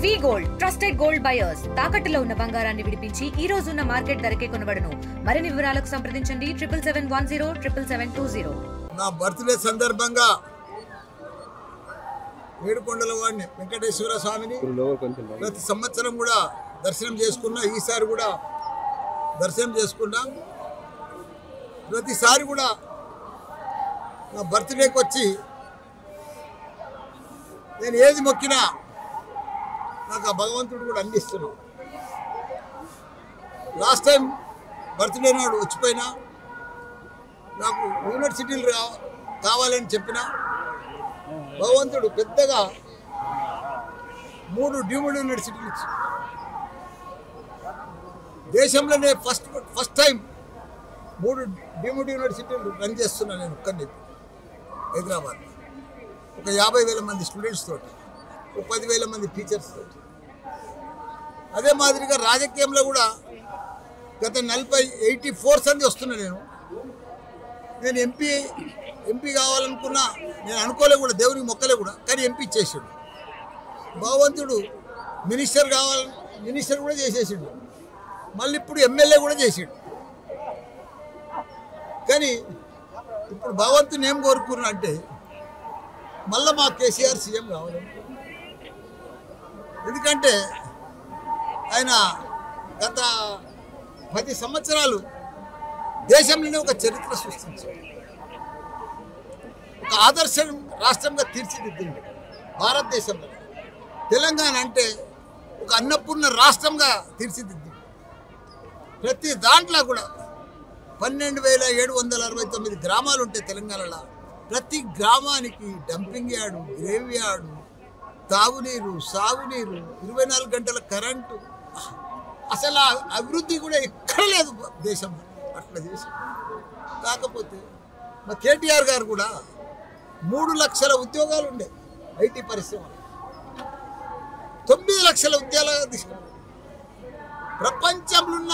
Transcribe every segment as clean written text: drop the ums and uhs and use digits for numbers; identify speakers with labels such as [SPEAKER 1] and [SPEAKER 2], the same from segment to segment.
[SPEAKER 1] వి gold trusted gold buyers తాకట్టులో ఉన్న బంగారాన్ని విడిపించి ఈ రోజు ఉన్న మార్కెట్ ధరకే కొనబడును. మరిన్ని వివరాలకు సంప్రదించండి 7710
[SPEAKER 2] నా బర్త్డే సందర్భంగా ఏడుకొండల వాడిని వెంకటేశ్వర స్వామిని ప్రతి సంవత్సరం కూడా దర్శనం చేసుకున్నా. ఈసారి కూడా దర్శనం చేసుకున్నా. ప్రతిసారి కూడా నా బర్త్డేకి వచ్చి నేను ఏది మొక్కినా నాకు ఆ భగవంతుడు కూడా అందిస్తున్నాడు. లాస్ట్ టైం బర్త్డే నాడు వచ్చిపోయినా నాకు యూనివర్సిటీలు కావాలని చెప్పిన భగవంతుడు పెద్దగా 3 డీమ్డ్ యూనివర్సిటీలు ఇచ్చి దేశంలోనే ఫస్ట్ టైం 3 డీమ్డ్ యూనివర్సిటీలు రన్ చేస్తున్నా నేను ఒక్కరిని హైదరాబాద్. ఒక 50,000 మంది స్టూడెంట్స్ తోటి, ఒక 10,000 మంది టీచర్స్ తోటి. అదే మాదిరిగా రాజకీయంలో కూడా గత 84 సంది వస్తున్నా. నేను ఎంపీ కావాలనుకున్నా. నేను అనుకోలే కూడా, దేవునికి మొక్కలే కూడా, కానీ ఎంపీ చేసాడు భగవంతుడు. మినిస్టర్ కూడా చేసేసాడు. మళ్ళీ ఇప్పుడు ఎమ్మెల్యే కూడా చేసాడు. కానీ ఇప్పుడు భగవంతుని ఏం కోరుకున్నా అంటే మళ్ళీ మా కేసీఆర్ సీఎం కావాలి. ఎందుకంటే ఆయన గత 10 సంవత్సరాలు దేశంలోనే ఒక చరిత్ర సృష్టించాడు. ఒక ఆదర్శ రాష్ట్రంగా తీర్చిదిద్దింది భారతదేశంలో. తెలంగాణ అంటే ఒక అన్నపూర్ణ రాష్ట్రంగా తీర్చిదిద్దింది. ప్రతి దాంట్లో కూడా 12,769 గ్రామాలు ఉంటాయి తెలంగాణలో. ప్రతి గ్రామానికి డంపింగ్ యార్డు, గ్రేవ్ యార్డు, తాగునీరు, సాగునీరు, 24 గంటల కరెంటు. అసలు ఆ అభివృద్ధి కూడా ఎక్కడ లేదు దేశంలో. అట్లా చేసి కాకపోతే మా కేటీఆర్ గారు కూడా 3 లక్షల ఉద్యోగాలు ఉండే ఐటీ పరిశ్రమలు, 9 లక్షల ఉద్యోగాలు తీసుకున్నారు. ప్రపంచంలో ఉన్న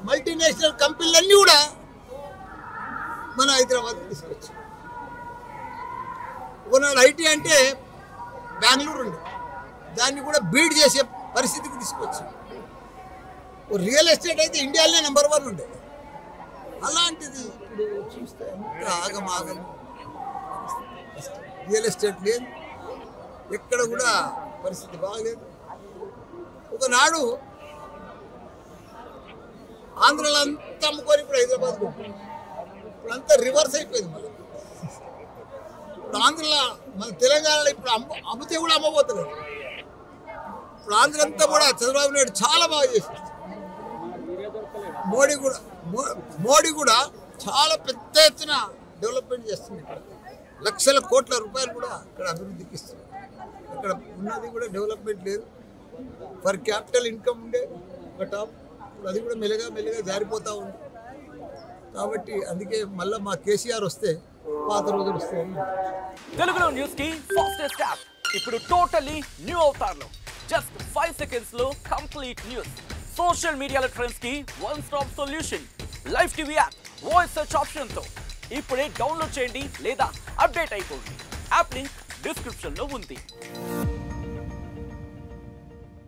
[SPEAKER 2] మల్టీనేషనల్ కంపెనీలన్నీ కూడా మన హైదరాబాద్ తీసుకొచ్చారు. ఒకనాడు ఐటీ అంటే బెంగళూరు ఉండే, దాన్ని కూడా బీడ్ చేసే పరిస్థితికి తీసుకొచ్చారు. రియల్ ఎస్టేట్ అయితే ఇండియాలోనే నెంబర్ 1 ఉండే. అలాంటిది ఇప్పుడు చూస్తే ఎంత ఆగమాగం. రియల్ ఎస్టేట్ లేదు, ఎక్కడ కూడా పరిస్థితి బాగలేదు. ఒకనాడు ఆంధ్రలో అంతా అమ్ముకొని ఇప్పుడు హైదరాబాద్ ఇప్పుడు అంతా రివర్స్ అయిపోయింది. మళ్ళీ ఇప్పుడు ఆంధ్రలో మన తెలంగాణలో ఇప్పుడు అమ్మితే కూడా అమ్మబోతున్నారు. ఇప్పుడు ఆంధ్ర అంతా కూడా చంద్రబాబు నాయుడు చాలా బాగా చేశారు. మోడీ కూడా చాలా పెద్ద ఎత్తున డెవలప్మెంట్ చేస్తుంది. ఇక్కడ లక్షల కోట్ల రూపాయలు కూడా ఇక్కడ అభివృద్ధికి ఇస్తుంది. ఇక్కడ ఉన్నది కూడా డెవలప్మెంట్ లేదు. పర్ క్యాపిటల్ ఇన్కమ్ ఉండే ఒక టాప్, అది కూడా మెల్లగా జారిపోతూ ఉంది. కాబట్టి అందుకే మళ్ళీ మా కేసీఆర్ వస్తే పాత రోజులు వస్తాయని.
[SPEAKER 3] తెలుగులో న్యూస్ కి ఫాస్టెస్ట్ యాప్ ఇప్పుడు టోటల్లీ న్యూ అవతార్లో. జస్ట్ 5 seconds లో కంప్లీట్ న్యూస్. సోషల్ మీడియాలో ట్రెండ్స్ కి one stop solution. Live TV app voice search option తో ఇప్పుడే డౌన్లోడ్ చేయండి లేదా అప్డేట్ అయిపోండి. యాప్ లింక్ డిస్క్రిప్షన్ లో ఉంది.